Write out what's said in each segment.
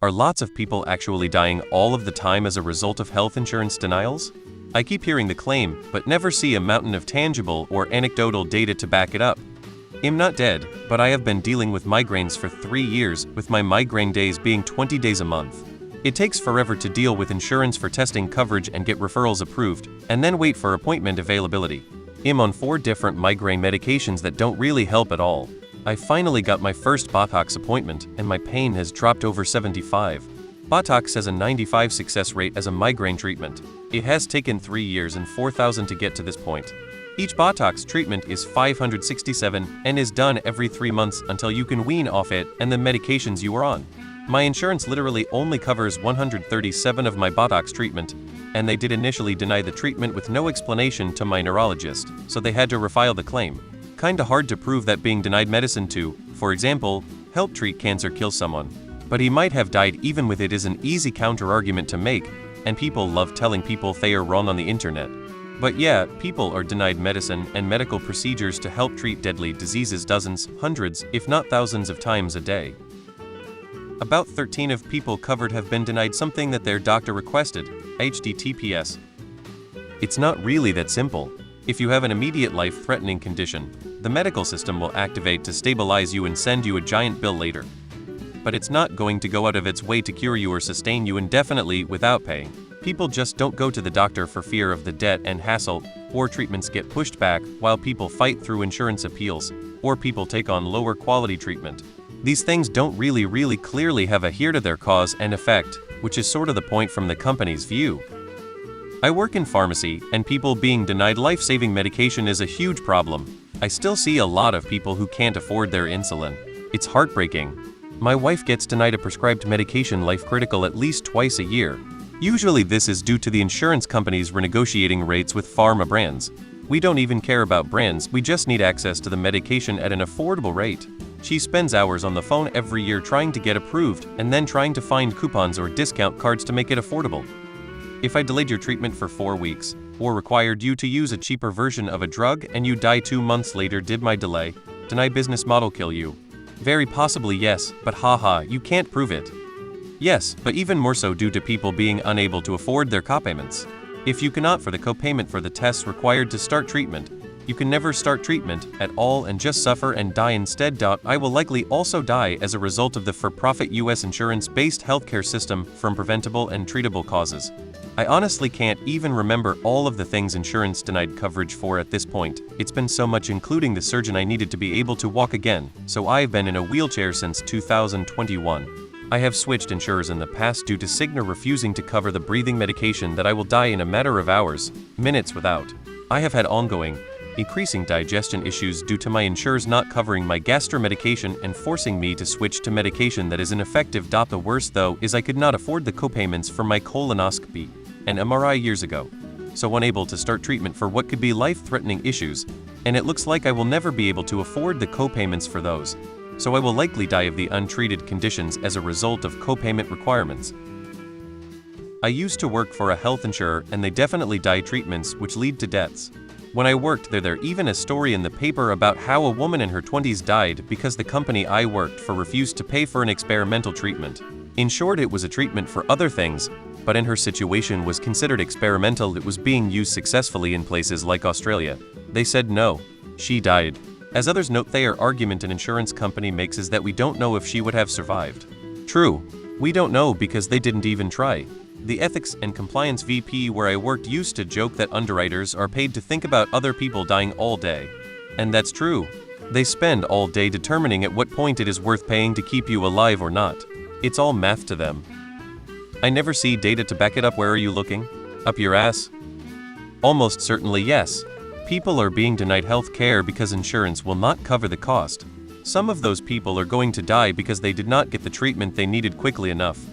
Are lots of people actually dying all of the time as a result of health insurance denials? I keep hearing the claim, but never see a mountain of tangible or anecdotal data to back it up. I'm not dead, but I have been dealing with migraines for 3 years, with my migraine days being 20 days a month. It takes forever to deal with insurance for testing coverage and get referrals approved, and then wait for appointment availability. I'm on 4 different migraine medications that don't really help at all. I finally got my first Botox appointment, and my pain has dropped over 75. Botox has a 95% success rate as a migraine treatment. It has taken 3 years and $4,000 to get to this point. Each Botox treatment is $567 and is done every 3 months until you can wean off it and the medications you are on. My insurance literally only covers $137 of my Botox treatment, and they did initially deny the treatment with no explanation to my neurologist, so they had to refile the claim. Kinda hard to prove that being denied medicine to, for example, help treat cancer kills someone. But he might have died even with it is an easy counter-argument to make, and people love telling people they are wrong on the internet. But yeah, people are denied medicine and medical procedures to help treat deadly diseases dozens, hundreds, if not thousands of times a day. About 13 of people covered have been denied something that their doctor requested, https. It's not really that simple. If you have an immediate life-threatening condition, the medical system will activate to stabilize you and send you a giant bill later. But it's not going to go out of its way to cure you or sustain you indefinitely without paying. People just don't go to the doctor for fear of the debt and hassle, or treatments get pushed back while people fight through insurance appeals, or people take on lower quality treatment. These things don't really clearly have a here to their cause and effect, which is sort of the point from the company's view. I work in pharmacy, and people being denied life-saving medication is a huge problem. I still see a lot of people who can't afford their insulin. It's heartbreaking. My wife gets denied a prescribed medication life-critical at least twice a year. Usually this is due to the insurance companies renegotiating rates with pharma brands. We don't even care about brands, we just need access to the medication at an affordable rate. She spends hours on the phone every year trying to get approved, and then trying to find coupons or discount cards to make it affordable. If I delayed your treatment for 4 weeks, or required you to use a cheaper version of a drug and you die 2 months later, did my deny business model kill you? Very possibly yes, but haha, you can't prove it. Yes, but even more so due to people being unable to afford their copayments. If you cannot afford the copayment for the tests required to start treatment, you can never start treatment at all and just suffer and die instead. I will likely also die as a result of the for-profit US insurance-based healthcare system from preventable and treatable causes. I honestly can't even remember all of the things insurance denied coverage for at this point. It's been so much, including the surgeon I needed to be able to walk again, so I've been in a wheelchair since 2021. I have switched insurers in the past due to Cigna refusing to cover the breathing medication that I will die in a matter of hours, minutes without. I have had ongoing, increasing digestion issues due to my insurers not covering my gastro medication and forcing me to switch to medication that is ineffective. The worst though is I could not afford the copayments for my colonoscopy and MRI years ago, so unable to start treatment for what could be life-threatening issues, and it looks like I will never be able to afford the copayments for those, so I will likely die of the untreated conditions as a result of copayment requirements. I used to work for a health insurer, and they definitely die treatments which lead to deaths. When I worked there even a story in the paper about how a woman in her 20s died because the company I worked for refused to pay for an experimental treatment. In short, it was a treatment for other things, but in her situation was considered experimental. It was being used successfully in places like Australia. They said no. She died. As others note, their argument an insurance company makes is that we don't know if she would have survived. True. We don't know because they didn't even try. The ethics and compliance VP where I worked used to joke that underwriters are paid to think about other people dying all day. And that's true. They spend all day determining at what point it is worth paying to keep you alive or not. It's all math to them. I never see data to back it up. Where are you looking? Up your ass? Almost certainly yes. People are being denied health care because insurance will not cover the cost. Some of those people are going to die because they did not get the treatment they needed quickly enough.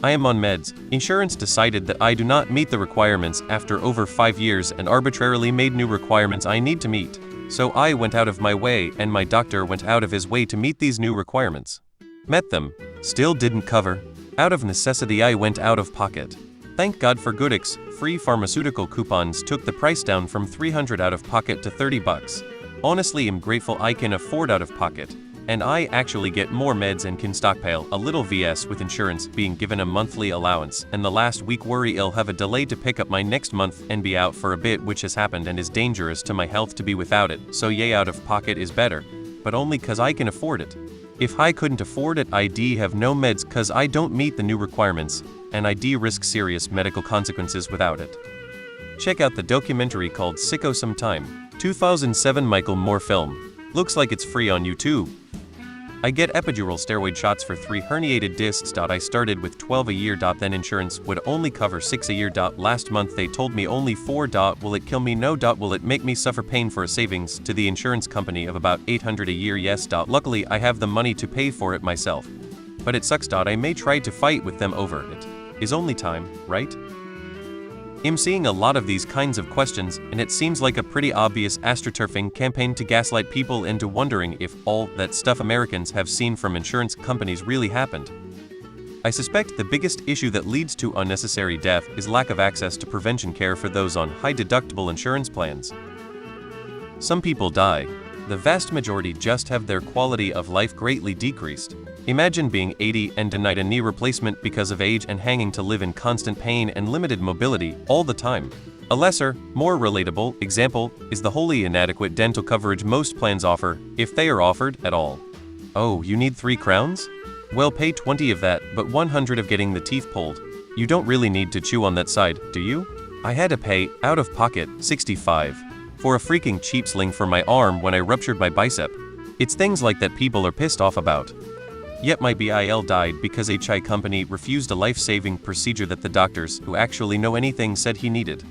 I am on meds. Insurance decided that I do not meet the requirements after over 5 years and arbitrarily made new requirements I need to meet. So I went out of my way, and my doctor went out of his way to meet these new requirements. Met them. Still didn't cover. Out of necessity I went out of pocket. Thank God for Goodix, free pharmaceutical coupons took the price down from $300 out of pocket to $30. Honestly, I'm grateful I can afford out of pocket. and I actually get more meds and can stockpile a little vs with insurance being given a monthly allowance, and the last week worry I'll have a delay to pick up my next month and be out for a bit, which has happened and is dangerous to my health to be without it, so yay, out of pocket is better, but only cause I can afford it. If I couldn't afford it, I'd have no meds cause I don't meet the new requirements, and I'd risk serious medical consequences without it. Check out the documentary called Sicko Sometime, 2007 Michael Moore film. Looks like it's free on YouTube. I get epidural steroid shots for 3 herniated discs. I started with 12 a year. Then insurance would only cover 6 a year. Last month they told me only 4. Will it kill me? No. Will it make me suffer pain for a savings to the insurance company of about 800 a year? Yes. Luckily I have the money to pay for it myself. But it sucks. I may try to fight with them over it. Is only time, right? I'm seeing a lot of these kinds of questions, and it seems like a pretty obvious astroturfing campaign to gaslight people into wondering if all that stuff Americans have seen from insurance companies really happened. I suspect the biggest issue that leads to unnecessary death is lack of access to prevention care for those on high-deductible insurance plans. Some people die. The vast majority just have their quality of life greatly decreased. Imagine being 80 and denied a knee replacement because of age and hanging to live in constant pain and limited mobility all the time. A lesser, more relatable example is the wholly inadequate dental coverage most plans offer, if they are offered at all. Oh, you need 3 crowns? Well, pay 20 of that, but 100 of getting the teeth pulled. You don't really need to chew on that side, do you? I had to pay, out of pocket, $65 for a freaking cheap sling for my arm when I ruptured my bicep. It's things like that people are pissed off about. Yet my BIL died because a chai company refused a life-saving procedure that the doctors, who actually know anything, said he needed.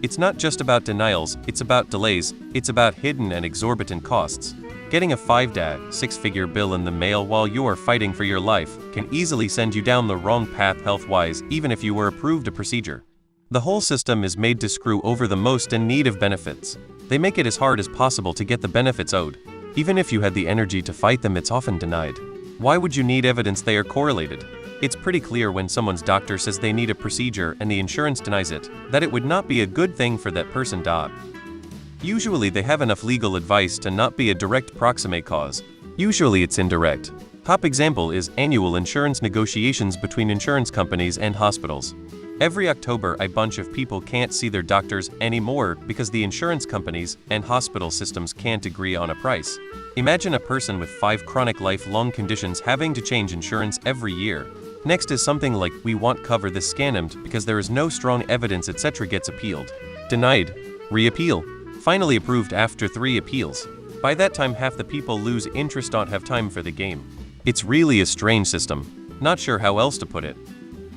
It's not just about denials, it's about delays, it's about hidden and exorbitant costs. Getting a 5-6-figure bill in the mail while you are fighting for your life can easily send you down the wrong path health-wise, even if you were approved a procedure. The whole system is made to screw over the most in need of benefits. They make it as hard as possible to get the benefits owed. Even if you had the energy to fight them, it's often denied. Why would you need evidence they are correlated? It's pretty clear when someone's doctor says they need a procedure and the insurance denies it, that it would not be a good thing for that person. Usually they have enough legal advice to not be a direct proximate cause. Usually it's indirect. Top example is annual insurance negotiations between insurance companies and hospitals. Every October, a bunch of people can't see their doctors anymore because the insurance companies and hospital systems can't agree on a price. Imagine a person with 5 chronic lifelong conditions having to change insurance every year. Next is something like, we want cover this scanned because there is no strong evidence, etc. gets appealed. Denied. Reappeal. Finally approved after 3 appeals. By that time half the people lose interest, don't have time for the game. It's really a strange system. Not sure how else to put it.